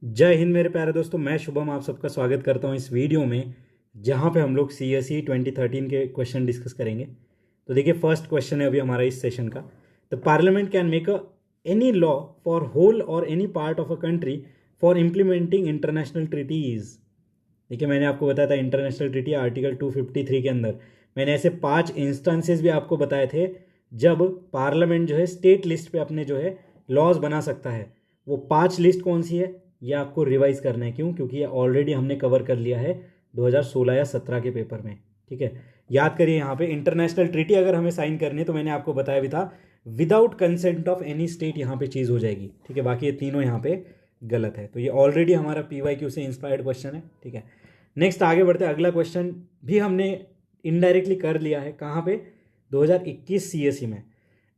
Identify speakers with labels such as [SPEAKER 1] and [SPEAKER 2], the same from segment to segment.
[SPEAKER 1] जय हिंद मेरे प्यारे दोस्तों, मैं शुभम आप सबका स्वागत करता हूं इस वीडियो में जहां पे हम लोग CSE 2013 के क्वेश्चन डिस्कस करेंगे। तो देखिए, फर्स्ट क्वेश्चन है अभी हमारा इस सेशन का। The parliament can make any law for whole or any part of a country for implementing international treaties. देखिए, मैंने आपको बताया था इंटरनेशनल ट्रीटी आर्टिकल 253 के अंदर मैंने ऐसे 5 इंस्टेंसेस भी आपको बताए थे जब पार्लियामेंट जो है स्टेट लिस्ट पे अपने जो है लॉज बना सकता है। वो 5 लिस्ट कौन सी है ये आपको रिवाइज करना है। क्यों? क्योंकि ये ऑलरेडी हमने कवर कर लिया है 2016 या 17 के पेपर में। ठीक है, याद करिए, यहाँ पे इंटरनेशनल ट्रीटी अगर हमें साइन करनी है तो मैंने आपको बताया भी था without consent of any state यहाँ पे चीज़ हो जाएगी। ठीक है, बाकी ये तीनों यहाँ पे गलत है। तो ये ऑलरेडी हमारा PYQ से इंस्पायर्ड क्वेश्चन है। ठीक है, नेक्स्ट आगे बढ़ते हैं। अगला क्वेश्चन भी हमने इनडायरेक्टली कर लिया है। कहाँ पे? 2021 CSE में।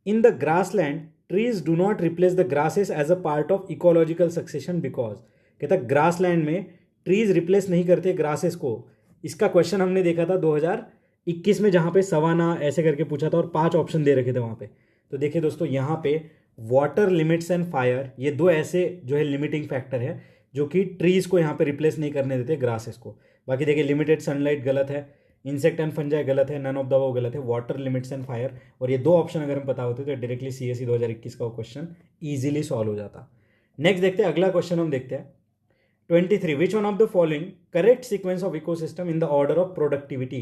[SPEAKER 1] In the grassland trees do not replace the grasses as a part of ecological succession because. कहता है ग्रासलैंड में ट्रीज रिप्लेस नहीं करते ग्रासेस को। इसका क्वेश्चन हमने देखा था 2021 में, जहाँ पे सवाना ऐसे करके पूछा था और 5 ऑप्शन दे रखे थे वहाँ पे। तो देखिए दोस्तों, यहाँ पे वाटर लिमिट्स एंड फायर, ये 2 ऐसे जो है लिमिटिंग फैक्टर है जो कि ट्रीज को यहाँ पे रिप्लेस नहीं करने देते ग्रासेस को। बाकी देखिए, लिमिटेड सनलाइट गलत है, इंसेक्ट एंड फंजाई गलत है, नन ऑफ द अबव गलत है, वाटर लिमिट्स एंड फायर। और ये 2 ऑप्शन अगर हम पता होते तो डायरेक्टली CSE 2021 का क्वेश्चन इजीली सॉल्व हो जाता। नेक्स्ट देखते हैं, अगला क्वेश्चन हम देखते हैं 23। विच one of the following correct sequence of ecosystem in the order of productivity.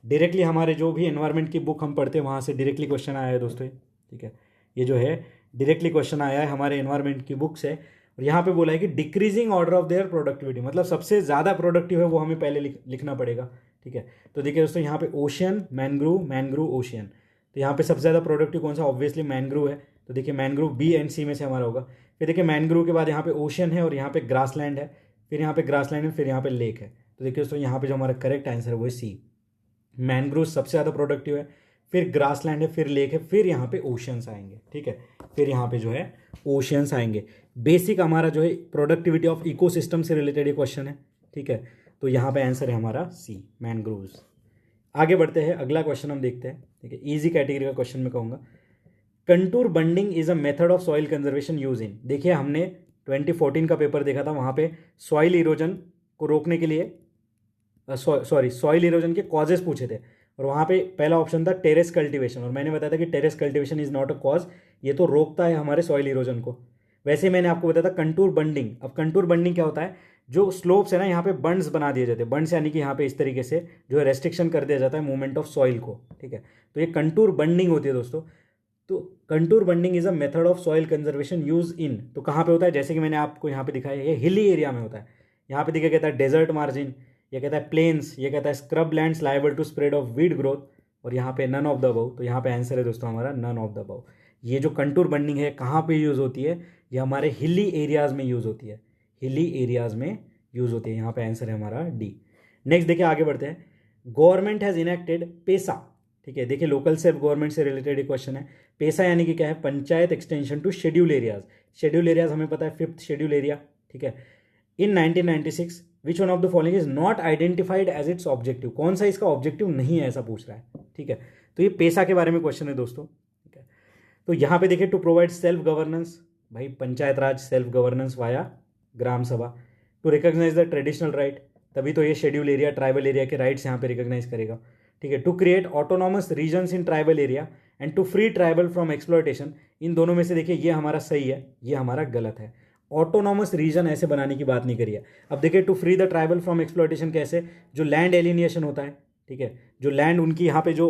[SPEAKER 1] Directly हमारे जो भी एनवायरमेंट की बुक हम पढ़ते हैं वहाँ से डायरेक्टली क्वेश्चन आया है दोस्तों। ठीक है, ये जो है डायरेक्टली क्वेश्चन आया है हमारे एनवायरमेंट की बुक से। और यहाँ पे बोला है कि decreasing order of their productivity, मतलब सबसे ज़्यादा प्रोडक्टिव है वो हमें पहले लिखना पड़ेगा। ठीक है, तो देखिए दोस्तों, यहाँ पे ओशियन, मैनग्रूव, मैनग्रूव, ओशियन। तो यहाँ पे सबसे ज़्यादा प्रोडक्टिव कौन सा? ऑब्वियसली मैनग्रूव है। तो देखिए, मैनग्रूव B एंड C में से हमारा होगा। फिर देखिए, मैनग्रूव के बाद यहाँ पे ओशियन है और यहाँ पे ग्रासलैंड है, फिर यहाँ पे ग्रासलैंड है, फिर यहाँ पे लेक है। तो देखिए दोस्तों, यहाँ पे जो हमारा करेक्ट आंसर है वो है C, मैनग्रोव सबसे ज़्यादा प्रोडक्टिव है, फिर ग्रासलैंड है, फिर लेक है, फिर यहाँ पे ओशियंस आएंगे। ठीक है, फिर यहाँ पे जो है ओशियंस आएंगे। बेसिक हमारा जो है प्रोडक्टिविटी ऑफ इकोसिस्टम से रिलेटेड ये क्वेश्चन है। ठीक है, तो यहाँ पे आंसर है हमारा C, मैनग्रोव्स। आगे बढ़ते हैं, अगला क्वेश्चन हम देखते हैं। ठीक है, ईजी कैटेगरी का क्वेश्चन मैं कहूँगा। Contour bunding is a method of soil conservation use in. देखिए, हमने 2014 का पेपर देखा था, वहाँ पे सॉइल इरोजन को रोकने के लिए सॉइल इरोजन के कॉजेस पूछे थे और वहाँ पे पहला ऑप्शन था टेरेस कल्टीवेशन। और मैंने बताया था कि terrace cultivation is not a cause, ये तो रोकता है हमारे सॉइल इरोजन को। वैसे ही मैंने आपको बताया था कंटूर बंडिंग। अब कंटूर बंडिंग क्या होता है? जो स्लोप्स है ना, यहाँ पे बंड्स बना दिए जाते हैं। बंड्स यानी कि यहाँ पे इस तरीके से जो है रेस्ट्रिक्शन कर दिया जाता है मूवमेंट ऑफ सॉइल को। ठीक है, तो ये कंटूर बंडिंग होती है दोस्तों। तो contour bunding is a method of soil conservation use in, तो कहाँ पे होता है? जैसे कि मैंने आपको यहाँ पे दिखाया, ये हिली एरिया में होता है। यहाँ पे देखिए, कहता है डेजर्ट मार्जिन, ये कहता है प्लेन्स, ये कहता है scrub lands liable to spread of weed growth, और यहाँ पे नन ऑफ द अबव। तो यहाँ पे आंसर है दोस्तों हमारा नन ऑफ द अबव। ये जो कंटूर बंडिंग है कहाँ पे यूज़ होती है? ये हमारे हिली एरियाज में यूज़ होती है, हिली एरियाज में यूज़ होती है। यहाँ पे आंसर है हमारा D। नेक्स्ट देखिए, आगे बढ़ते हैं। Government has enacted PESA. ठीक है, देखिए लोकल सेल्फ गवर्नमेंट से रिलेटेड एक क्वेश्चन है। पेसा यानी कि क्या है? Panchayat extension to scheduled areas. Scheduled areas हमें पता है 5th शेड्यूल एरिया। ठीक है, in 1996 which one of the following is not identified as its objective. कौन सा इसका ऑब्जेक्टिव नहीं है, ऐसा पूछ रहा है। ठीक है, तो ये पेसा के बारे में क्वेश्चन है दोस्तों। ठीक है, तो यहाँ पे देखिए, टू प्रोवाइड सेल्फ गवर्नेंस, भाई panchayat raj self governance via gram sabha. To recognize the traditional right, तभी तो ये शेड्यूल एरिया ट्राइबल एरिया के राइट्स यहाँ पे रिकॉग्नाइज करेगा। ठीक है, to create autonomous regions in tribal area and to free tribal from exploitation. इन दोनों में से देखिए, ये हमारा सही है, ये हमारा गलत है। ऑटोनॉमस रीजन ऐसे बनाने की बात नहीं करी है। अब देखिए, to free the tribal from exploitation कैसे? जो लैंड एलिनिएशन होता है, ठीक है, जो लैंड उनकी यहाँ पे जो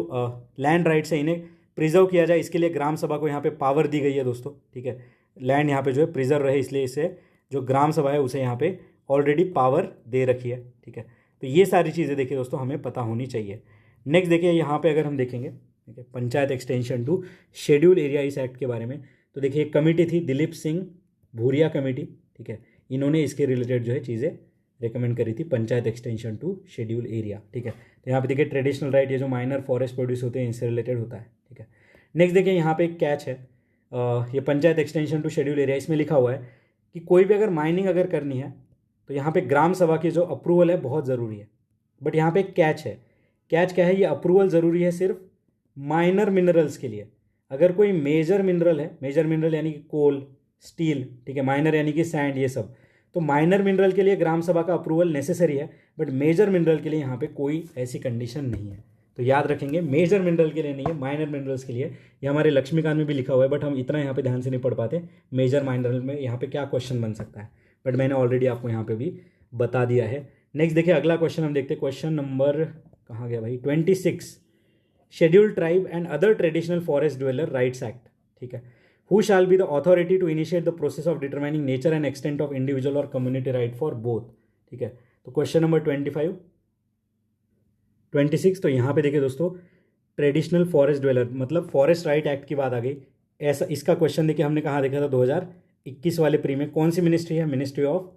[SPEAKER 1] लैंड राइट्स है इन्हें प्रिजर्व किया जाए, इसके लिए ग्राम सभा को यहाँ पे पावर दी गई है दोस्तों। ठीक है, लैंड यहाँ पे जो है प्रिजर्व रहे, इसलिए इसे जो ग्राम सभा है उसे यहाँ पे ऑलरेडी पावर दे रखी है। ठीक है, तो ये सारी चीज़ें देखिए दोस्तों हमें पता होनी चाहिए। नेक्स्ट देखिए, यहाँ पे अगर हम देखेंगे, ठीक है, panchayat extension to scheduled area इस एक्ट के बारे में, तो देखिए एक कमेटी थी, दिलीप सिंह भूरिया कमेटी। ठीक है, इन्होंने इसके रिलेटेड जो है चीज़ें रिकमेंड करी थी, panchayat extension to scheduled area. ठीक है, तो यहाँ पे देखिए ट्रेडिशनल राइट, ये जो माइनर फॉरेस्ट प्रोड्यूस होते हैं इनसे रिलेटेड होता है। ठीक है, नेक्स्ट देखिए, यहाँ पे एक कैच है, ये panchayat extension to scheduled area, इसमें लिखा हुआ है कि कोई भी अगर माइनिंग अगर करनी है तो यहाँ पे ग्राम सभा की जो अप्रूवल है बहुत ज़रूरी है। बट यहाँ पे एक कैच है। कैच क्या है? ये अप्रूवल ज़रूरी है सिर्फ माइनर मिनरल्स के लिए। अगर कोई मेजर मिनरल है, मेजर मिनरल यानी कि कोल, स्टील, ठीक है, माइनर यानी कि सैंड, ये सब, तो माइनर मिनरल के लिए ग्राम सभा का अप्रूवल नेसेसरी है, बट मेजर मिनरल के लिए यहाँ पे कोई ऐसी कंडीशन नहीं है। तो याद रखेंगे मेजर मिनरल के लिए नहीं है, माइनर मिनरल्स के लिए। ये हमारे लक्ष्मीकांत में भी लिखा हुआ है, बट हम इतना यहाँ पे ध्यान से नहीं पढ़ पाते मेजर माइनरल में यहाँ पे क्या क्वेश्चन बन सकता है, बट मैंने ऑलरेडी आपको यहाँ पे भी बता दिया है। नेक्स्ट देखिए अगला क्वेश्चन हम देखते हैं, क्वेश्चन नंबर कहाँ गया भाई, 26, scheduled tribe and other traditional forest dweller rights act, ठीक है। Who shall be the authority to initiate the process of determining nature and extent of individual और कम्युनिटी राइट फॉर बोथ, ठीक है। तो question number 25, 26, तो यहाँ पे देखिए दोस्तों ट्रेडिशनल फॉरेस्ट ड्वेलर मतलब फॉरेस्ट राइट एक्ट की बात आ गई। ऐसा इसका क्वेश्चन देखिए हमने कहाँ देखा था, 2021 वाले प्री में, कौन सी मिनिस्ट्री है, मिनिस्ट्री ऑफ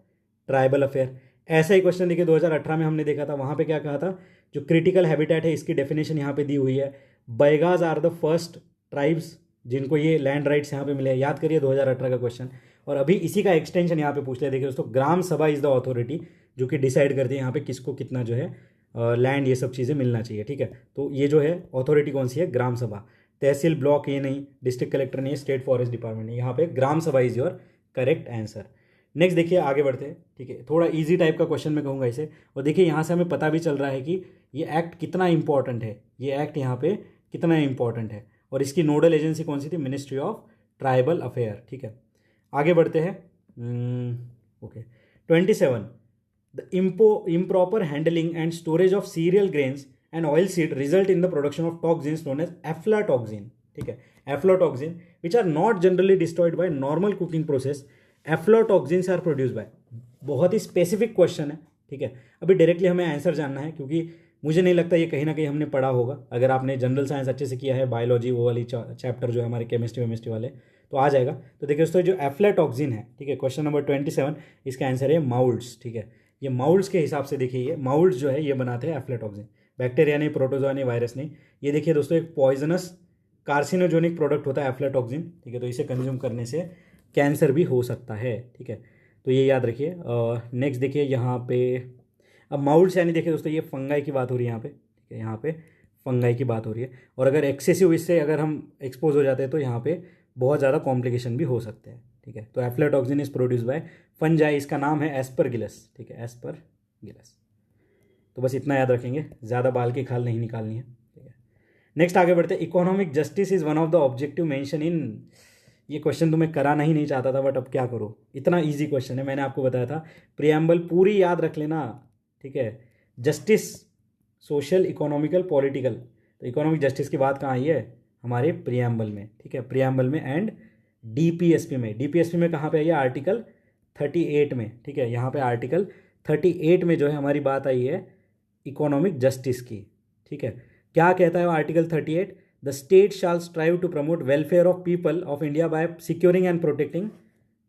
[SPEAKER 1] ट्राइबल अफेयर। ऐसा ही क्वेश्चन देखिए 2018 में हमने देखा था, वहाँ पे क्या कहा था, जो क्रिटिकल हैबिटेट है इसकी डेफिनेशन यहाँ पे दी हुई है। बैगाज आर द फर्स्ट ट्राइब्स जिनको ये लैंड राइट्स यहाँ पे मिले हैं, याद करिए 2018 का क्वेश्चन। और अभी इसी का एक्सटेंशन यहाँ पे पूछ लिया, देखिए दोस्तों ग्राम सभा इज द अथॉरिटी जो कि डिसाइड करती है यहाँ पे किसको कितना जो है लैंड ये सब चीज़ें मिलना चाहिए, ठीक है। तो ये जो है अथॉरिटी कौन सी है, ग्राम सभा। तहसील ब्लॉक ये नहीं, डिस्ट्रिक्ट कलेक्टर नहीं, स्टेट फॉरेस्ट डिपार्टमेंट नहीं, यहाँ पे ग्राम सभा is your correct answer. Next देखिए आगे बढ़ते हैं, ठीक है। थोड़ा इजी टाइप का क्वेश्चन मैं कहूँगा इसे, और देखिए यहाँ से हमें पता भी चल रहा है कि ये एक्ट कितना इंपॉर्टेंट है, ये एक्ट यहाँ पे कितना इंपॉर्टेंट है। और इसकी नोडल एजेंसी कौन सी थी, मिनिस्ट्री ऑफ ट्राइबल अफेयर, ठीक है। आगे बढ़ते हैं, okay 27, the improper handling and storage of cereal grains and oil seed result in the production of toxins known as aflatoxin, ठीक है। aflatoxin which are not generally destroyed by normal cooking process, aflatoxins are produced by, बहुत ही specific question है, ठीक है। अभी directly हमें answer जानना है, क्योंकि मुझे नहीं लगता ये कहीं ना कहीं हमने पढ़ा होगा। अगर आपने जनरल साइंस अच्छे से किया है, बायोलॉजी वो वाली चैप्टर जो है हमारे केमिस्ट्री वाले, तो आ जाएगा। तो देखिए दोस्तों जो एफ्लाटॉक्सिन है, ठीक है, क्वेश्चन नंबर 27, इसका आंसर है माउल्ड्स, ठीक है। ये माउल्ड्स के हिसाब से देखिए, ये माउल्ड्स जो है ये बनाते हैं एफ्लाटॉक्सिन, बैक्टीरिया नहीं, प्रोटोजोआ नहीं, वायरस नहीं। ये देखिए दोस्तों एक पॉइजनस कार्सिनोजेनिक प्रोडक्ट होता है एफ्लाटॉक्सिन, ठीक है। तो इसे कंज्यूम करने से कैंसर भी हो सकता है, ठीक है। तो ये याद रखिए। नेक्स्ट देखिए यहाँ पे, अब माउल्ड्स यानी देखिए दोस्तों ये फंगाई की बात हो रही है यहाँ पे, ठीक है, यहाँ पे फंगाई की बात हो रही है। और अगर एक्सेसिव इससे अगर हम एक्सपोज हो जाते हैं तो यहाँ पे बहुत ज़्यादा कॉम्प्लिकेशन भी हो सकते हैं, ठीक है। तो aflatoxin is produce by fungi, इसका नाम है एस्परगिलस, ठीक है, एस्परगिलस। तो बस इतना याद रखेंगे, ज़्यादा बाल की खाल नहीं निकालनी है, ठीक है। नेक्स्ट आगे बढ़ते हैं, economic justice is one of the objective mention in, ये क्वेश्चन तो मैं कराना ही नहीं चाहता था, बट अब क्या करूँ, इतना ईजी क्वेश्चन है, मैंने आपको बताया था। प्रियम्बल पूरी याद रख लेना, ठीक है। जस्टिस सोशल, इकोनॉमिकल, पॉलिटिकल, तो इकोनॉमिक जस्टिस की बात कहाँ आई है, हमारे प्रियम्बल में, ठीक है, प्रियम्बल में एंड डीपीएसपी में। डीपीएसपी में कहाँ पे आई है, आर्टिकल 38 में, ठीक है। यहाँ पे आर्टिकल 38 में जो है हमारी बात आई है इकोनॉमिक जस्टिस की, ठीक है। क्या कहता है article 38, the state shall strive to promote welfare of people of India by securing and protecting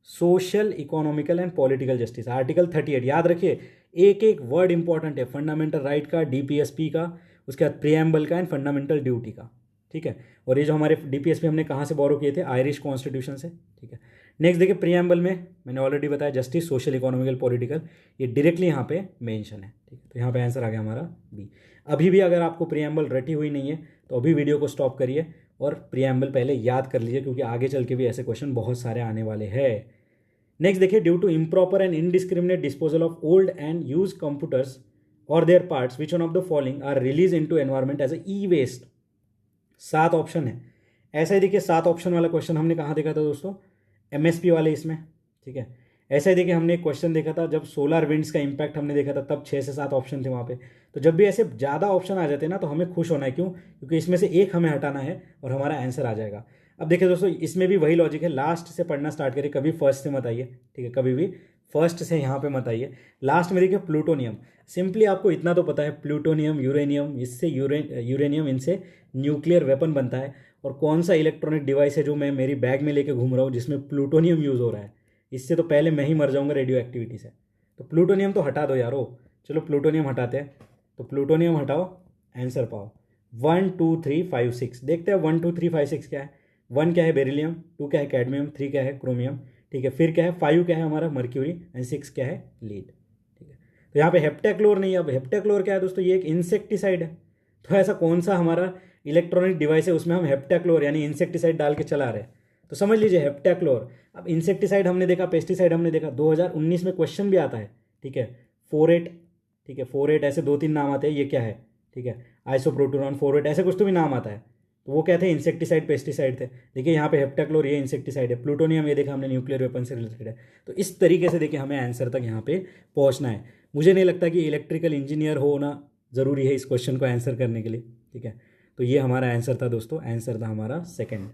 [SPEAKER 1] social, economical and political justice. Article 38 याद रखिए, एक एक वर्ड इंपॉर्टेंट है, फंडामेंटल राइट का, डीपीएसपी का, उसके बाद प्रियम्बल का एंड फंडामेंटल ड्यूटी का, ठीक है। और ये जो हमारे डीपीएसपी हमने कहाँ से बोरो किए थे, आयरिश कॉन्स्टिट्यूशन से, ठीक है। नेक्स्ट देखिए प्रियम्बल में मैंने ऑलरेडी बताया जस्टिस, सोशल, इकोनॉमिकल, पॉलिटिकल, ये डायरेक्टली यहाँ पे मेंशन है, ठीक है। तो यहाँ पे आंसर आ गया हमारा बी। अभी भी अगर आपको प्रियम्बल रटी हुई नहीं है तो अभी वीडियो को स्टॉप करिए और प्रियम्बल पहले याद कर लीजिए, क्योंकि आगे चल के भी ऐसे क्वेश्चन बहुत सारे आने वाले हैं। नेक्स्ट देखिए, due to improper and indiscriminate disposal of old and use computers और their parts which one of the following are release into environment as e waste. 7 option है, ऐसा ही देखिए 7 ऑप्शन वाला क्वेश्चन हमने कहाँ देखा था दोस्तों, एमएसपी वाले इसमें, ठीक है। ऐसा ही देखिए हमने एक क्वेश्चन देखा था जब सोलर विंड्स का इंपैक्ट हमने देखा था, तब 6 से 7 ऑप्शन थे वहाँ पे। तो जब भी ऐसे ज़्यादा ऑप्शन आ जाते हैं ना तो हमें खुश होना है, क्यों, क्योंकि इसमें से एक हमें हटाना है और हमारा आंसर आ जाएगा। अब देखिए दोस्तों इसमें भी वही लॉजिक है, लास्ट से पढ़ना स्टार्ट करिए, कभी फर्स्ट से मत आइए, ठीक है, कभी भी फर्स्ट से यहाँ पे मत आइए। लास्ट में देखिए प्लूटोनियम, सिंपली आपको इतना तो पता है, प्लूटोनियम, यूरेनियम, इससे यूरेनियम इनसे न्यूक्लियर वेपन बनता है। और कौन सा इलेक्ट्रॉनिक डिवाइस है जो मैं मेरी बैग में लेके घूम रहा हूँ जिसमें प्लूटोनियम यूज़ हो रहा है, इससे तो पहले मैं ही मर जाऊंगा रेडियो एक्टिविटी से। तो प्लूटोनियम तो हटा दो यारो, चलो प्लूटोनियम हटाते हैं। तो प्लूटोनियम हटाओ, आंसर पाओ 1 2 3 5 6। देखते हैं 1 2 3 5 6 क्या है। 1 क्या है बेरिलियम, 2 क्या है कैडमियम, 3 क्या है क्रोमियम, ठीक है। फिर क्या है 5 क्या है हमारा मर्क्यूरी एंड 6 क्या है लीड, ठीक है। तो यहाँ पे हेप्टाक्लोर नहीं है। अब हेप्टाक्लोर क्या है दोस्तों, ये एक इंसेक्टिसाइड है। तो ऐसा कौन सा हमारा इलेक्ट्रॉनिक डिवाइस है उसमें हम हेप्टाक्लोर यानी इंसेक्टिसाइड डाल के चला रहे हैं, तो समझ लीजिए हेप्टाक्लोर। अब इंसेक्टिसाइड हमने देखा, पेस्टिसाइड हमने देखा, 2019 में क्वेश्चन भी आता है, ठीक है, फोरेट, ठीक है, फोरेट, ऐसे 2-3 नाम आते हैं, ये क्या है, ठीक है, आइसोप्रोटोरॉन, फोरेट, ऐसे कुछ तो भी नाम आता है, तो वो क्या थे, इंसेक्टिसाइड पेस्टिसाइड थे। देखिए यहाँ पे हेप्टाक्लोर ये इंसेक्टिसाइड है, प्लूटोनियम ये देखा हमने न्यूक्लियर वेपन से रिलेटेड है। तो इस तरीके से देखिए हमें आंसर तक यहाँ पे पहुँचना है। मुझे नहीं लगता कि इलेक्ट्रिकल इंजीनियर होना ज़रूरी है इस क्वेश्चन को आंसर करने के लिए, ठीक है। तो ये हमारा आंसर था दोस्तों, आंसर था हमारा second,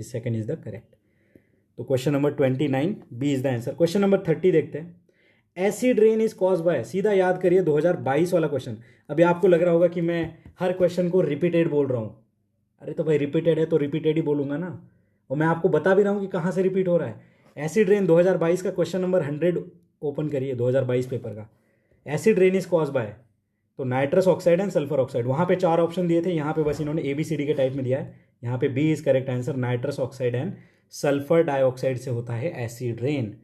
[SPEAKER 1] second is the correct. तो question number 29 B is the answer. Question number 30 देखते हैं। Acid rain is cause by, सीधा याद करिए 2022 वाला क्वेश्चन। अभी आपको लग रहा होगा कि मैं हर क्वेश्चन को रिपीटेड बोल रहा हूँ, अरे तो भाई रिपीटेड है तो रिपीटेड ही बोलूंगा ना, और मैं आपको बता भी रहा हूँ कि कहाँ से रिपीट हो रहा है। एसिड रेन 2022 का क्वेश्चन नंबर 100 ओपन करिए, 2022 पेपर का। Acid rain is cause by, तो nitrous oxide and sulphur oxide, वहाँ पे 4 ऑप्शन दिए थे, यहाँ पे बस इन्होंने ABCD के टाइप में दिया है। यहाँ पे B is correct answer, nitrous oxide and sulphur dioxide से होता है एसिड रेन।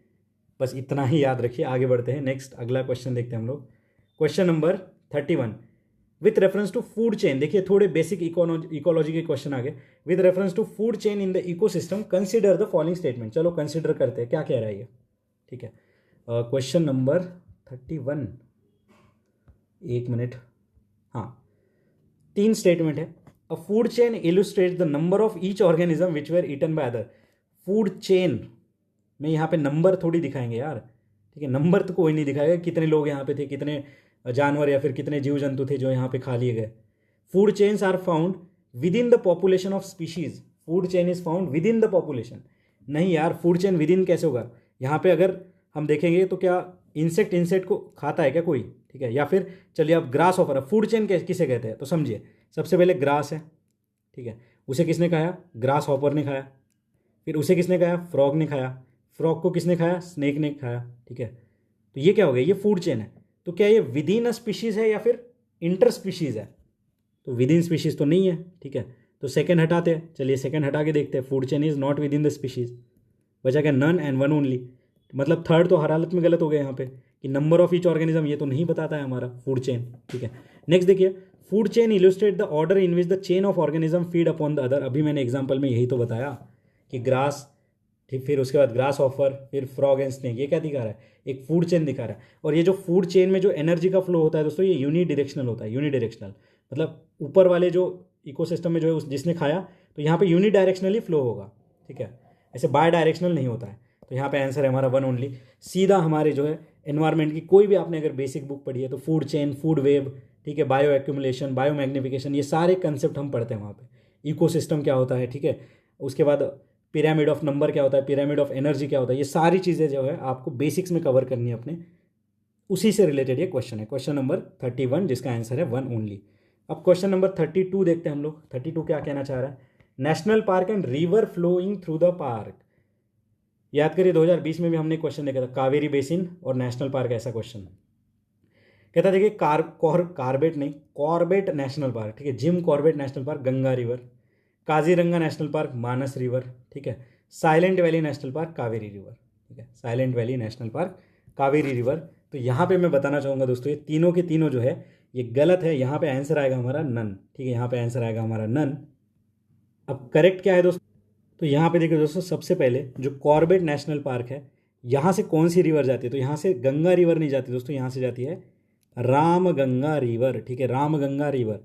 [SPEAKER 1] बस इतना ही याद रखिए, आगे बढ़ते हैं। नेक्स्ट अगला क्वेश्चन देखते हैं हम लोग। Question number 31 with reference to food chain, देखिए थोड़े बेसिक इकोलॉजी के क्वेश्चन आ गए। With reference to food chain in the ecosystem consider the following statement, चलो कंसिडर करते हैं क्या कह रहा है ये, ठीक है। क्वेश्चन नंबर 31, एक मिनट, हाँ, 3 स्टेटमेंट है। A food chain illustrate the number of each organism which were eaten by other. Food chain में यहाँ पे नंबर थोड़ी दिखाएंगे यार, ठीक है, नंबर तो कोई नहीं दिखाएगा कितने लोग यहाँ पे थे, कितने जानवर या फिर कितने जीव जंतु थे जो यहाँ पे खा लिए गए। Food chains are found within the population of species, food chain is found within the population. नहीं यार, फूड चेन विद इन कैसे होगा, यहाँ पे अगर हम देखेंगे तो क्या इंसेक्ट को खाता है क्या कोई, ठीक है, या फिर चलिए अब ग्रास ऑफर, फूड चेन किसे कहते हैं, तो समझिए सबसे पहले ग्रास है, ठीक है, उसे किसने खाया, ग्रास हॉपर ने खाया, फिर उसे किसने खाया, फ्रॉग ने खाया, फ्रॉग को किसने खाया, स्नेक ने खाया, ठीक है। तो ये क्या हो गया, ये फूड चेन है। तो क्या ये विद इन अ स्पीशीज है या फिर इंटर स्पीशीज है, तो विद इन स्पीशीज तो नहीं है, ठीक है। तो सेकंड हटाते हैं, चलिए सेकंड हटा के देखते हैं। Food chain is not with in the species, बचा क्या, नन एंड वन ओनली, मतलब थर्ड तो हर हालत में गलत हो गया यहाँ पे कि नंबर ऑफ ईच ऑर्गेनिज्म, ये तो नहीं बताता है हमारा फूड चेन, ठीक है। नेक्स्ट देखिए, food chain illustrate the order in which the chain of organism feed upon the other. अभी मैंने एग्जांपल में यही तो बताया कि ग्रास, ठीक, फिर उसके बाद ग्रास ऑफर, फिर फ्रॉग एंड स्नेक, ये क्या दिखा रहा है, एक फूड चेन दिखा रहा है। और ये जो फूड चेन में जो एनर्जी का फ्लो होता है दोस्तों, ये यूनिडायरेक्शनल होता है, यूनिडायरेक्शनल मतलब ऊपर वाले जो इकोसिस्टम में जो है जिसने खाया, तो यहाँ पे यूनिडायरेक्शनली फ्लो होगा, ठीक है, ऐसे बाय डायरेक्शनल नहीं होता है। तो यहाँ पे आंसर है हमारा वन ओनली, सीधा हमारे जो है एनवायरमेंट की कोई भी आपने अगर बेसिक बुक पढ़ी है तो फूड चेन, फूड वेब, ठीक है, बायो एक्यूमुलेशन, बायो मैग्निफिकेशन, ये सारे कंसेप्ट हम पढ़ते हैं वहाँ पे। इकोसिस्टम क्या होता है, ठीक है, उसके बाद पिरामिड ऑफ नंबर क्या होता है, पिरामिड ऑफ एनर्जी क्या होता है, ये सारी चीज़ें जो है आपको बेसिक्स में कवर करनी है अपने, उसी से रिलेटेड ये क्वेश्चन है। क्वेश्चन नंबर 31 जिसका आंसर है वन ओनली। अब क्वेश्चन नंबर 32 देखते हैं हम लोग। 32 क्या कहना चाह रहा है, national park and river flowing through the park. याद करिए 2020 में भी हमने क्वेश्चन देखा था, कावेरी बेसिन और नेशनल पार्क, ऐसा क्वेश्चन कहता देखिए कार्बेट नहीं, कॉर्बेट नेशनल पार्क, ठीक है, Jim Corbett national park, Ganga river, Kaziranga national park, Manas river, ठीक है, Silent Valley national park, Kaveri river, ठीक है, Silent Valley national park, Kaveri river. तो यहाँ पे मैं बताना चाहूँगा दोस्तों, ये तीनों के तीनों जो है ये गलत है, यहाँ पे आंसर आएगा हमारा नन, ठीक है, यहाँ पे आंसर आएगा हमारा नन। अब करेक्ट क्या है दोस्तों, तो यहाँ पे देखिए दोस्तों, सबसे पहले जो कॉर्बेट नेशनल पार्क है, यहाँ से कौन सी रिवर जाती है, तो यहाँ से गंगा रिवर नहीं जाती दोस्तों, यहाँ से जाती है राम गंगा रिवर, ठीक है, राम गंगा रिवर।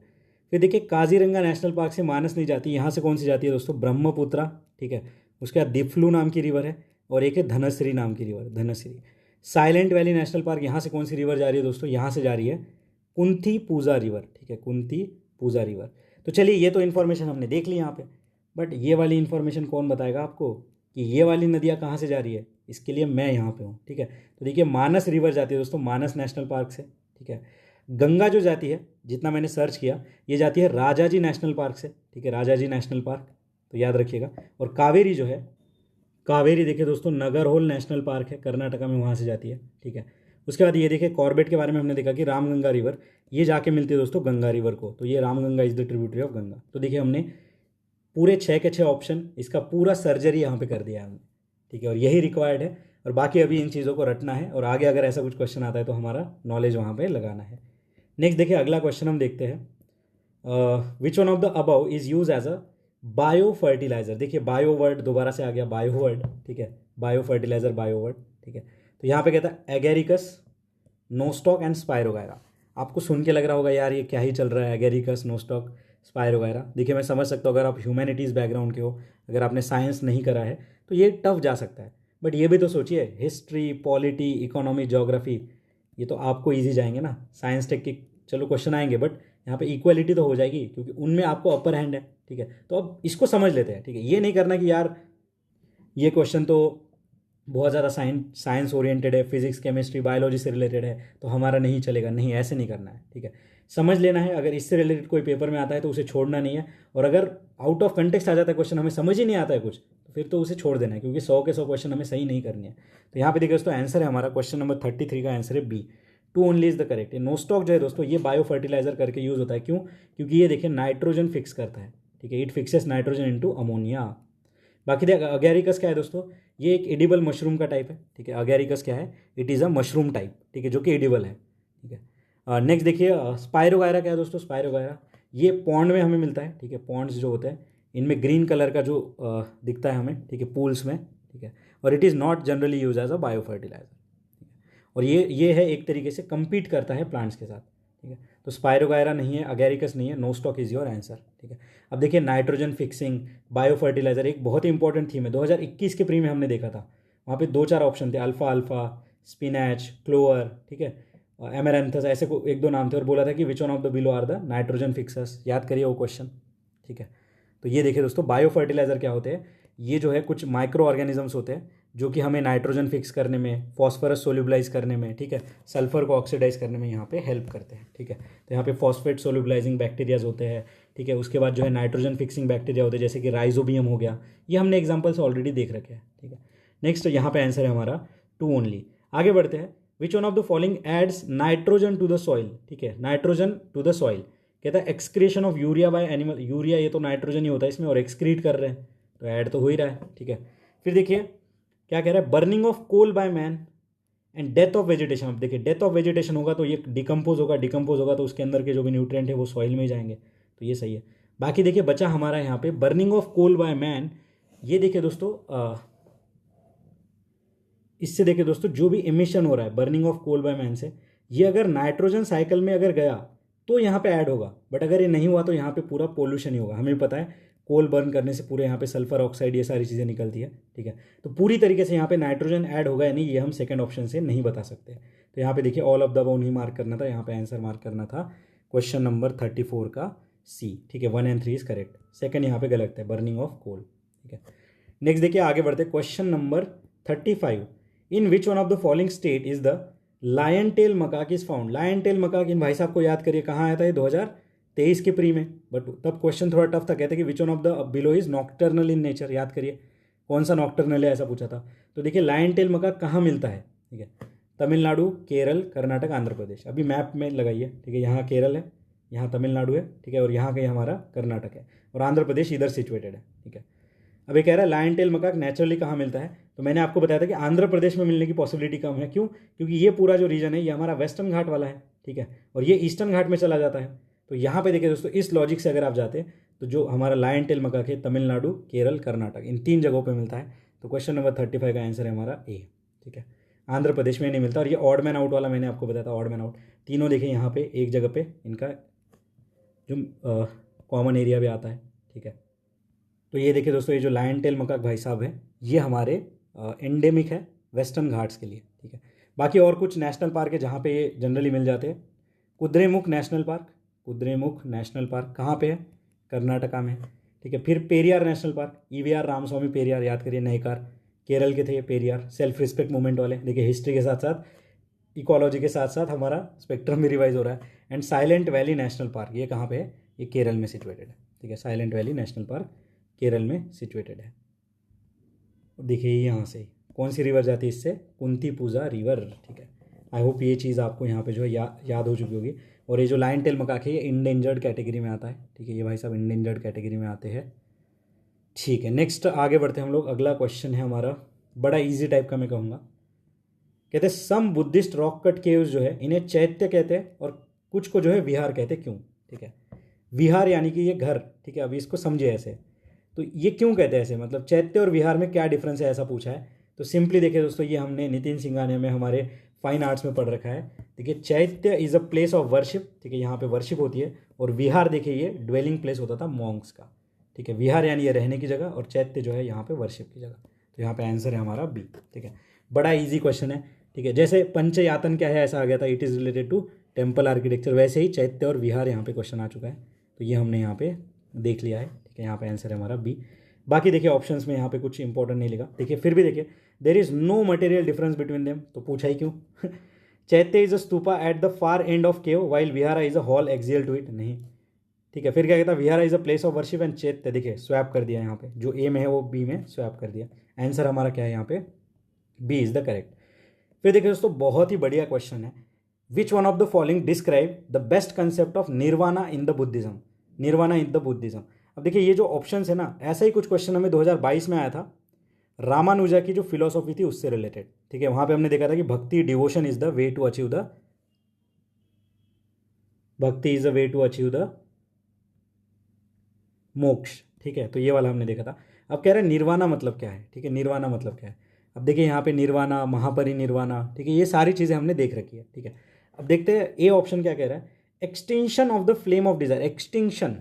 [SPEAKER 1] फिर देखिए काजीरंगा नेशनल पार्क से मानस नहीं जाती, यहाँ से कौन सी जाती है दोस्तों, ब्रह्मपुत्रा, ठीक है, उसके बाद दिफ्लू नाम की रिवर है, और एक है धनश्री नाम की river, Dhanashree. Silent Valley national park, यहाँ से कौन सी रिवर जा रही है दोस्तों, यहाँ से जा रही है कुंती पूजा रिवर, ठीक है, कुंती पूजा रिवर। तो चलिए ये तो इन्फॉर्मेशन हमने देख ली यहाँ पे, बट ये वाली इन्फॉर्मेशन कौन बताएगा आपको कि ये वाली नदियाँ कहाँ से जा रही है, इसके लिए मैं यहाँ पे हूँ, ठीक है। तो देखिए मानस रिवर जाती है दोस्तों मानस नेशनल पार्क से, ठीक है। गंगा जो जाती है, जितना मैंने सर्च किया, ये जाती है राजाजी नेशनल पार्क से, ठीक है, राजाजी नेशनल पार्क, तो याद रखिएगा। और कावेरी जो है, कावेरी देखिए दोस्तों नगरहोल नेशनल पार्क है, कर्नाटका में, वहाँ से जाती है, ठीक है। उसके बाद ये देखिए कॉर्बेट के बारे में हमने देखा कि रामगंगा रिवर, ये जाके मिलती है दोस्तों गंगा रिवर को, तो ये Ramganga is the tributary of Ganga. तो देखिए हमने पूरे 6 के 6 ऑप्शन, इसका पूरा सर्जरी यहाँ पे कर दिया हमने, ठीक है, और यही रिक्वायर्ड है। और बाकी अभी इन चीज़ों को रटना है, और आगे अगर ऐसा कुछ क्वेश्चन आता है तो हमारा नॉलेज वहाँ पे लगाना है। नेक्स्ट देखिए अगला क्वेश्चन हम देखते हैं, which one of the above is use as a biofertiliser, देखिए बायो वर्ड दोबारा से आ गया, बायो वर्ड, ठीक है, बायो फर्टिलाइजर, बायो वर्ड, ठीक है। तो यहाँ पे कहता है एगेरिकस, नोस्टॉक एंड स्पायरोगायरा। आपको सुन के लग रहा होगा यार ये क्या ही चल रहा है, एगेरिकस, नोस्टॉक, स्पायरोगायरा। देखिए मैं समझ सकता हूँ अगर आप ह्यूमैनिटीज़ बैकग्राउंड के हो, अगर आपने साइंस नहीं करा है तो ये टफ जा सकता है, बट ये भी तो सोचिए, हिस्ट्री, पॉलिटी, इकोनॉमी, ज्योग्राफी, ये तो आपको ईजी जाएंगे ना। साइंस टेक के चलो क्वेश्चन आएंगे, बट यहाँ पे इक्वलिटी तो हो जाएगी क्योंकि उनमें आपको अपर हैंड है, ठीक है। तो अब इसको समझ लेते हैं, ठीक है। ये नहीं करना कि यार ये क्वेश्चन तो बहुत ज़्यादा साइंस ओरिएंटेड है, फिजिक्स, केमिस्ट्री, बायोलॉजी से रिलेटेड है तो हमारा नहीं चलेगा, नहीं, ऐसे नहीं करना है, ठीक है। समझ लेना है, अगर इससे रिलेटेड कोई पेपर में आता है तो उसे छोड़ना नहीं है, और अगर आउट ऑफ कंटेक्स्ट आ जाता है क्वेश्चन, हमें समझ ही नहीं आता है कुछ, तो फिर तो उसे छोड़ देना है, क्योंकि 100 के 100 क्वेश्चन हमें सही नहीं करनी है। तो यहाँ पे देखिए दोस्तों आंसर है हमारा, क्वेश्चन नंबर 33 का आंसर है B, two only is the correct. Nostoc जो है दोस्तों ये बायो फर्टिलाइजर करके यूज होता है, क्यों? क्योंकि ये देखिए नाइट्रोजन फिक्स करता है, ठीक है, it fixes nitrogen into ammonia. बाकी देखिए अगैरिकस क्या है दोस्तों, ये एक एडिबल मशरूम का टाइप है, ठीक है। अगैरिकस क्या है, it is a mushroom type, ठीक है, जो कि एडिबल है, ठीक है। नेक्स्ट देखिए स्पायरोगायरा क्या है दोस्तों, स्पायरोगायरा ये पॉन्ड में हमें मिलता है, ठीक है। पॉन्ड्स जो होते हैं इनमें ग्रीन कलर का जो दिखता है हमें, ठीक है, पूल्स में, ठीक है। और it is not generally use as a biofertiliser, और ये है एक तरीके से compete करता है प्लांट्स के साथ, ठीक है। तो स्पायरोगायरा नहीं है, अगैरिकस नहीं है, नोस्टॉक इज योर आंसर, ठीक है। अब देखिए नाइट्रोजन फिक्सिंग, बायो फर्टिलाइजर एक बहुत ही इंपॉर्टेंट थीम है, 2021 के प्री में हमने देखा था, वहाँ पे 2-4 ऑप्शन थे, अल्फा अल्फा, स्पिनैच, क्लोवर, ठीक है, एमेरैंथस, ऐसे को 1-2 नाम थे, और बोला था कि which one of the below are the nitrogen fixers, याद करिए वो क्वेश्चन, ठीक है। तो ये देखिए दोस्तों बायो फर्टिलाइजर क्या होते हैं, ये जो है कुछ माइक्रो ऑर्गेनिजम्स होते हैं जो कि हमें नाइट्रोजन फिक्स करने में, फॉस्फोरस सोल्यूबलाइज करने में, ठीक है, सल्फर को ऑक्सीडाइज करने में यहाँ पे हेल्प करते हैं, ठीक है। तो यहाँ पे फॉस्फेट सोल्यूबलाइजिंग बैक्टीरियाज होते हैं, ठीक है। उसके बाद जो है नाइट्रोजन फिक्सिंग बैक्टीरिया होते हैं, जैसे कि राइजोबियम हो गया, ये हमने एग्जाम्पल्स ऑलरेडी देख रखे हैं, ठीक है। नेक्स्ट यहाँ पे आंसर है हमारा टू ओनली। आगे बढ़ते हैं, which one of the following adds nitrogen to the soil, ठीक है, नाइट्रोजन टू द सॉइल, कहता है excretion of urea by animal, urea ये तो नाइट्रोजन ही होता है इसमें, और एक्सक्रीट कर रहे हैं तो ऐड तो हो ही रहा है, ठीक है। फिर देखिए क्या कह रहा है, burning of coal by man and death of vegetation. अब देखिए डेथ ऑफ वेजिटेशन होगा तो ये डिकम्पोज होगा तो उसके अंदर के जो भी न्यूट्रिएंट है वो सॉइल में ही जाएंगे, तो ये सही है। बाकी देखिए बचा हमारा यहाँ पे burning of coal by man, ये देखिए दोस्तों इससे देखिए दोस्तों जो भी इमिशन हो रहा है burning of coal by man से, ये अगर नाइट्रोजन साइकिल में अगर गया तो यहाँ पे ऐड होगा, बट अगर ये नहीं हुआ तो यहाँ पे पूरा पोल्यूशन ही होगा। हमें पता है कोल बर्न करने से पूरे यहाँ पे सल्फर ऑक्साइड ये सारी चीज़ें निकलती है, ठीक है। तो पूरी तरीके से यहाँ पे नाइट्रोजन ऐड होगा या नहीं, ये हम सेकंड ऑप्शन से नहीं बता सकते। तो यहाँ पे देखिए ऑल ऑफ द अबव नहीं मार्क करना था, यहाँ पे आंसर मार्क करना था क्वेश्चन नंबर 34 का सी, ठीक है। 1 and 3 इज करेक्ट, सेकंड यहाँ पे गलत है, बर्निंग ऑफ कोल, ठीक है। नेक्स्ट देखिए आगे बढ़ते, question number 35, in which one of the following state is the lion tail macaque is found. Lion tail macaque, इन भाई साहब को याद करिए कहाँ आया था ये 2023 के प्री में, बट तब क्वेश्चन थोड़ा टफ था, कहते कि which one of the below is nocturnal in nature, याद करिए कौन सा नॉक्टर्नल है ऐसा पूछा था। तो देखिए लायन टेल मकाक कहाँ मिलता है, ठीक है, तमिलनाडु, केरल, कर्नाटक, आंध्र प्रदेश। अभी मैप में लगाइए, ठीक है, यहाँ केरल है, यहाँ तमिलनाडु है, ठीक है, और यहाँ का हमारा कर्नाटक है, और आंध्र प्रदेश इधर सिचुएटेड है, ठीक है। अब ये कह रहा है लायन टेल मकाक नेचुरली कहाँ मिलता है, तो मैंने आपको बताया था कि आंध्र प्रदेश में मिलने की पॉसिबिलिटी कम है, क्यों? क्योंकि ये पूरा जो रीजन है ये हमारा वेस्टर्न घाट वाला है, ठीक है, और ये ईस्टर्न घाट में चला जाता है। तो यहाँ पे देखिए दोस्तों इस लॉजिक से अगर आप जाते हैं तो जो हमारा लायन टेल मकाक है तमिलनाडु, केरल, कर्नाटक, इन 3 जगहों पर मिलता है। तो क्वेश्चन नंबर 35 का आंसर है हमारा ए, ठीक है। आंध्र प्रदेश में नहीं मिलता, और ये ऑड मैन आउट वाला मैंने आपको बताया था, ऑड मैन आउट तीनों देखिए यहाँ पे एक जगह पे इनका जो कॉमन एरिया भी आता है, ठीक है। तो ये देखिए दोस्तों ये जो लायन टेल मकाक भाई साहब है ये हमारे एंडेमिक है वेस्टर्न घाट्स के लिए, ठीक है। बाकी और कुछ नेशनल पार्क है जहाँ पे ये जनरली मिल जाते हैं। Kudremukh national park, Kudremukh national park कहाँ पे है, कर्नाटका में, ठीक है। फिर Periyar national park, EVR Ramaswamy Periyar, याद करिए नयकार, केरल के थे ये पेरियार, सेल्फ रिस्पेक्ट मूवमेंट वाले। देखिए हिस्ट्री के साथ साथ इकोलॉजी के साथ साथ हमारा स्पेक्ट्रम भी रिवाइज हो रहा है। And silent Valley national park ये कहाँ पे है, ये केरल में सिचुएटेड है, ठीक है। Silent Valley national park Kerala में सिचुएटेड है। देखिए यहाँ से कौन सी रिवर जाती है, इससे कुंती पूजा रिवर, ठीक है। आई होप ये चीज़ आपको यहाँ पे जो है याद हो चुकी होगी। और ये जो लायन टेल मकाक है ये इंडेंजर्ड कैटेगरी में आता है, ठीक है, ये भाई साहब इंडेंजर्ड कैटेगरी में आते हैं, ठीक है। नेक्स्ट आगे बढ़ते हैं हम लोग, अगला क्वेश्चन है हमारा बड़ा ईजी टाइप का मैं कहूँगा। कहते हैं सम बुद्धिस्ट रॉक कट केव्स जो है इन्हें चैत्य कहते हैं और कुछ को जो है विहार कहते हैं, क्यों, ठीक है। विहार यानी कि ये घर, ठीक है। अभी इसको समझिए ऐसे, तो ये क्यों कहते हैं ऐसे, मतलब चैत्य और विहार में क्या डिफरेंस है, ऐसा पूछा है। तो सिंपली देखिए दोस्तों, ये हमने नितिन सिंघानिया में हमारे फाइन आर्ट्स में पढ़ रखा है। देखिए चैत्य is a place of worship, ठीक है, यहाँ पे वर्शिप होती है। और विहार देखिए ये ड्वेलिंग प्लेस होता था मॉन्क्स का, ठीक है। विहार यानी ये रहने की जगह, और चैत्य जो है यहाँ पे वर्शिप की जगह। तो यहाँ पे आंसर है हमारा बी, ठीक है। बड़ा ईजी क्वेश्चन है, ठीक है। जैसे पंचयातन क्या है ऐसा आ गया था, it is related to temple architecture, वैसे ही चैत्य और विहार यहाँ पे क्वेश्चन आ चुका है। तो ये हमने यहाँ पे देख लिया है, ठीक है। यहाँ पे आंसर है हमारा बी। बाकी देखिए ऑप्शंस में यहाँ पे कुछ इंपॉर्टेंट नहीं लिखा, देखिए फिर भी देखिए there is no material difference between them, तो पूछा ही क्यों। Chaitya is a stupa at the far end of cave while vihara is a hall axial to it, नहीं, ठीक है। फिर क्या कहता है, vihara is a place of worship and chaitya, देखिए स्वैप कर दिया यहाँ पे, जो ए में है वो बी में स्वैप कर दिया। आंसर हमारा क्या है यहाँ पे, बी इज द करेक्ट। फिर देखिए दोस्तों बहुत ही बढ़िया क्वेश्चन है, which one of the following describe the best concept of nirvana in the Buddhism, nirvana in the Buddhism. अब देखिए ये जो ऑप्शन है ना, ऐसा ही कुछ क्वेश्चन हमें 2022 में आया था, रामानुजा की जो फिलोसॉफी थी उससे रिलेटेड, ठीक है। वहां पे हमने देखा था कि bhakti devotion is the way to achieve the, bhakti is the way to achieve the moksha, ठीक है। तो ये वाला हमने देखा था। अब कह रहे हैं निर्वाणा मतलब क्या है, ठीक है, निर्वाणा मतलब क्या है। अब देखिए यहाँ पे निर्वाणा, महापरिनिर्वाणा, ठीक है, ये सारी चीज़ें हमने देख रखी है, ठीक है। अब देखते हैं ए ऑप्शन क्या कह रहा है, extension of the flame of desire, extinction,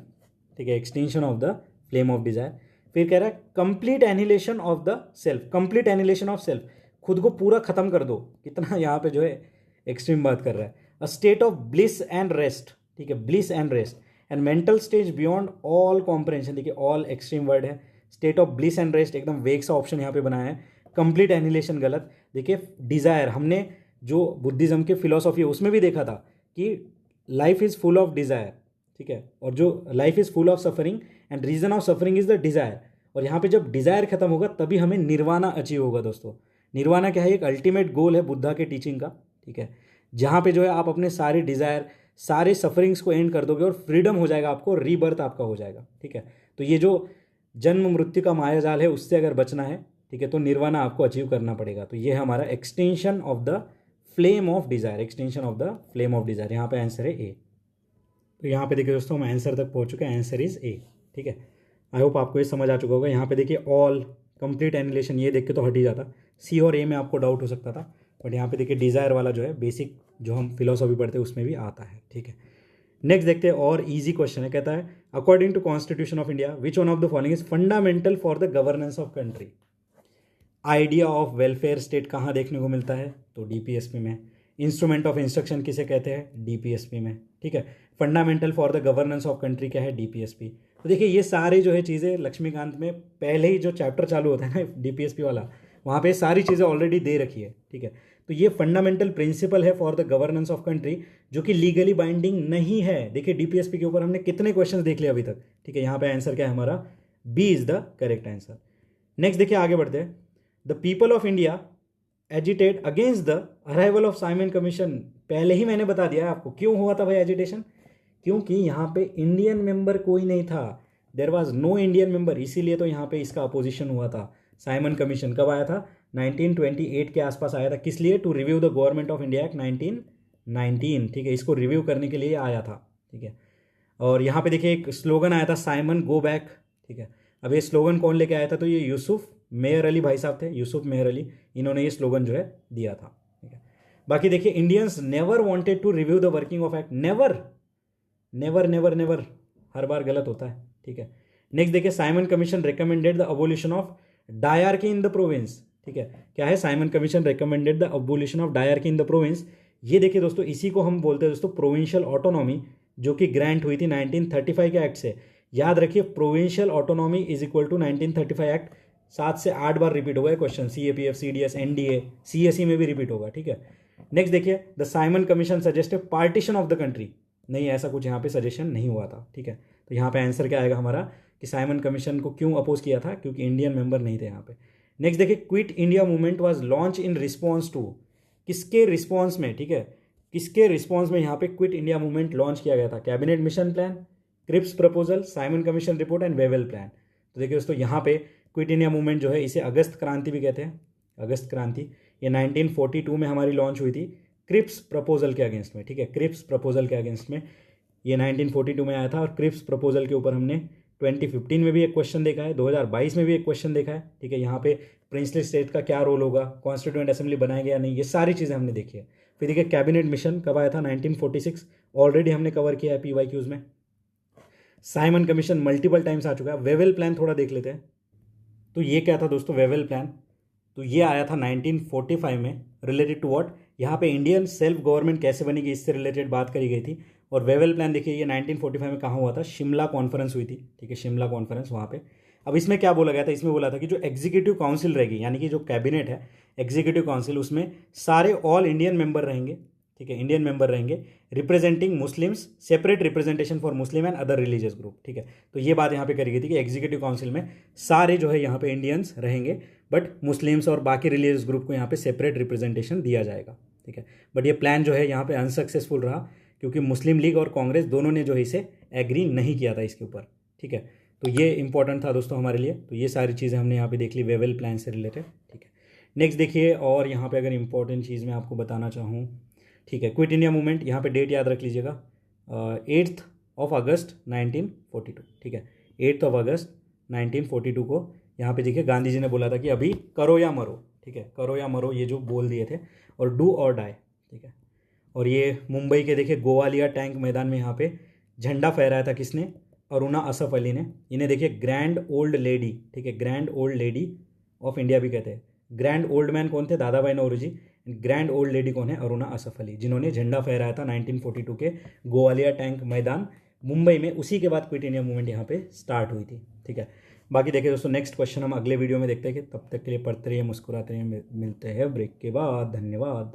[SPEAKER 1] ठीक है, extension of the flame of desire. फिर कह रहा है complete annihilation of the self, complete annihilation of self, खुद को पूरा खत्म कर दो, कितना यहाँ पे जो है एक्सट्रीम बात कर रहा है। A state of bliss and rest, ठीक है, bliss and rest and mental stage beyond all comprehension, देखिए ऑल एक्सट्रीम वर्ड है, state of bliss and rest एकदम वेग सा ऑप्शन यहाँ पे बनाया है, कंप्लीट एनिहिलेशन गलत। देखिए डिजायर, हमने जो बुद्धिज्म के फिलोसॉफी है उसमें भी देखा था कि life is full of desire, ठीक है, और जो life is full of suffering and reason of suffering is the desire. और यहाँ पे जब डिजायर खत्म होगा तभी हमें निर्वाणा अचीव होगा दोस्तों। निर्वाणा क्या है, एक अल्टीमेट गोल है बुद्धा के टीचिंग का, ठीक है, जहाँ पे जो है आप अपने सारे डिजायर, सारे सफरिंग्स को एंड कर दोगे और फ्रीडम हो जाएगा आपको, रीबर्थ आपका हो जाएगा, ठीक है। तो ये जो जन्म मृत्यु का मायाजाल है उससे अगर बचना है, ठीक है, तो निर्वाणा आपको अचीव करना पड़ेगा। तो ये है हमारा extension of the flame of desire, extension of the flame of desire, यहाँ पे आंसर है ए। तो यहाँ पे देखिए दोस्तों हम आंसर तक पहुँच चुके हैं, आंसर इज ए, ठीक है। आई होप आपको ये समझ आ चुका होगा। यहाँ पे देखिए ऑल, कंप्लीट एनिहिलेशन, ये देख के तो हट ही जाता, सी और ए में आपको डाउट हो सकता था, बट यहाँ पे देखिए डिज़ायर वाला जो है बेसिक जो हम फिलोसॉफी पढ़ते हैं उसमें भी आता है, ठीक है। नेक्स्ट देखते हैं, और इजी क्वेश्चन है, कहता है according to constitution of India which one of the following is fundamental for the governance of country. Idea of welfare state कहाँ देखने को मिलता है, तो डीपीएसपी में। इंस्ट्रूमेंट ऑफ इंस्ट्रक्शन किसे कहते हैं, डीपीएसपी में, ठीक है। Fundamental for the governance of country क्या है, डीपीएसपी। तो देखिए ये सारी जो है चीज़ें लक्ष्मीकांत में पहले ही जो चैप्टर चालू होता है ना डीपीएसपी वाला, वहाँ पे सारी चीज़ें ऑलरेडी दे रखी है, ठीक है। तो ये फंडामेंटल प्रिंसिपल है for the governance of country, जो कि लीगली बाइंडिंग नहीं है। देखिए डीपीएसपी के ऊपर हमने कितने क्वेश्चन देख लिए अभी तक, ठीक है। यहाँ पे आंसर क्या है हमारा, B is the correct answer. Next देखिए आगे बढ़ते हैं, the people of India agitate against the arrival of Simon Commission. पहले ही मैंने बता दिया आपको क्यों हुआ था भाई एजिटेशन, क्योंकि यहाँ पे इंडियन मेंबर कोई नहीं था, there was no Indian member, इसीलिए तो यहाँ पे इसका अपोजिशन हुआ था। साइमन कमीशन कब आया था, 1928 के आसपास आया था, किस लिए, to review the government of India act 1919, ठीक है, इसको रिव्यू करने के लिए आया था, ठीक है। और यहाँ पे देखिए एक स्लोगन आया था, साइमन गो बैक, ठीक है। अब ये स्लोगन कौन लेके आया था, तो ये यूसुफ मेयर अली भाई साहब थे, यूसुफ मेयर अली, इन्होंने ये स्लोगन जो है दिया था, ठीक है। बाकी देखिए Indians never wanted to review the working of act, never never never never, हर बार गलत होता है, ठीक है। नेक्स्ट देखिए Simon commission recommended the abolition of dyarchy in the province, ठीक है। क्या है, Simon commission recommended the abolition of dyarchy in the province. ये देखिए दोस्तों इसी को हम बोलते हैं दोस्तों प्रोविंशियल ऑटोनॉमी, जो कि ग्रांट हुई थी 1935 के एक्ट से। याद रखिए provincial autonomy is equal to 1935 act, 7 से 8 बार रिपीट होगा question, CAPF, CDS, NDA, CSE में भी रिपीट होगा, ठीक है। नेक्स्ट देखिए the Simon Commission suggested partition of the country, नहीं ऐसा कुछ यहाँ पे सजेशन नहीं हुआ था, ठीक है। तो यहाँ पे आंसर क्या आएगा हमारा कि साइमन कमीशन को क्यों अपोज किया था, क्योंकि इंडियन मेंबर नहीं थे यहाँ पे। नेक्स्ट देखिए quit India movement was launch in response to, किसके रिस्पॉन्स में, ठीक है, किसके रिस्पॉन्स में यहाँ पे क्विट इंडिया मूवमेंट लॉन्च किया गया था, cabinet mission plan, Cripps proposal, Simon Commission report and Wavell plan. तो देखिए दोस्तों यहाँ पे क्विट इंडिया मूवमेंट जो है इसे अगस्त क्रांति भी कहते हैं, अगस्त क्रांति, ये 1942 में हमारी लॉन्च हुई थी क्रिप्स प्रपोजल के अगेंस्ट में, ठीक है, क्रिप्स प्रपोजल के अगेंस्ट में ये 1942 में आया था। और क्रिप्स प्रपोजल के ऊपर हमने 2015 में भी एक क्वेश्चन देखा है, 2022 में भी एक क्वेश्चन देखा है, ठीक है। यहाँ पे प्रिंसली स्टेट का क्या रोल होगा, कॉन्स्टिट्यूएंट असेंबली बनाएंगे या नहीं, ये सारी चीज़ें हमने देखी है। फिर देखिए कैबिनेट मिशन कब आया था, 1946, ऑलरेडी हमने कवर किया है PYQs में। साइमन कमीशन मल्टीपल टाइम्स आ चुका है। वेवेल प्लान थोड़ा देख लेते हैं। तो ये क्या था दोस्तों, वेवेल प्लान, तो ये आया था 1945 में, रिलेटेड टू व्हाट, यहाँ पे इंडियन सेल्फ गवर्नमेंट कैसे बनेगी इससे रिलेटेड बात करी गई थी। और वेवेल प्लान देखिए ये 1945 में कहाँ हुआ था, शिमला कॉन्फ्रेंस हुई थी, ठीक है, शिमला कॉन्फ्रेंस वहाँ पे। अब इसमें क्या बोला गया था, इसमें बोला था कि जो एग्जीक्यूटिव काउंसिल रहेगी, यानी कि जो कैबिनेट है, एग्जीक्यूटिव काउंसिल, उसमें सारे ऑल इंडियन मेंबर रहेंगे, ठीक है, इंडियन मेंबर रहेंगे, representing Muslims, separate representation for Muslim and other religious group, ठीक है। तो ये बात यहाँ पे करी गई थी कि एग्जीक्यूटिव काउंसिल में सारे जो है यहाँ पे इंडियंस रहेंगे, बट मुस्लिम्स और बाकी रिलीजियस ग्रुप को यहाँ पे सेपरेट रिप्रेजेंटेशन दिया जाएगा, ठीक है। बट ये प्लान जो है यहाँ पे अनसक्सेसफुल रहा, क्योंकि मुस्लिम लीग और कांग्रेस दोनों ने जो है इसे एग्री नहीं किया था इसके ऊपर, ठीक है। तो ये इंपॉर्टेंट था दोस्तों हमारे लिए। तो ये सारी चीज़ें हमने यहाँ पे देख ली वेवेल प्लान से रिलेटेड, ठीक है। नेक्स्ट देखिए, और यहाँ पे अगर इंपॉर्टेंट चीज़ मैं आपको बताना चाहूँ, ठीक है, क्विट इंडिया मूवमेंट, यहाँ पे डेट याद रख लीजिएगा, 8 अगस्त 1942, ठीक है, 8 अगस्त 1942 को यहाँ पे देखिए गांधी जी ने बोला था कि अभी करो या मरो, ठीक है, करो या मरो, ये जो बोल दिए थे, और डू और डाई, ठीक है। और ये मुंबई के देखिए गोवालिया टैंक मैदान में यहाँ पे झंडा फहराया था किसने, अरुणा असफ अली ने। इन्हें देखिए ग्रैंड ओल्ड लेडी, ठीक है, grand old lady of India भी कहते हैं। ग्रैंड ओल्ड मैन कौन थे, दादा भाई नौरोजी। ग्रैंड ओल्ड लेडी कौन है, अरुणा असफ अली, जिन्होंने झंडा फहराया था 1942 के गोवालिया टैंक मैदान मुंबई में। उसी के बाद क्विट इंडिया मूवमेंट यहाँ पे स्टार्ट हुई थी, ठीक है। बाकी देखिए दोस्तों, नेक्स्ट क्वेश्चन हम अगले वीडियो में देखते हैं। कि तब तक के लिए पढ़ते रहिए, मुस्कुराते रहिए, मिलते हैं ब्रेक के बाद। धन्यवाद।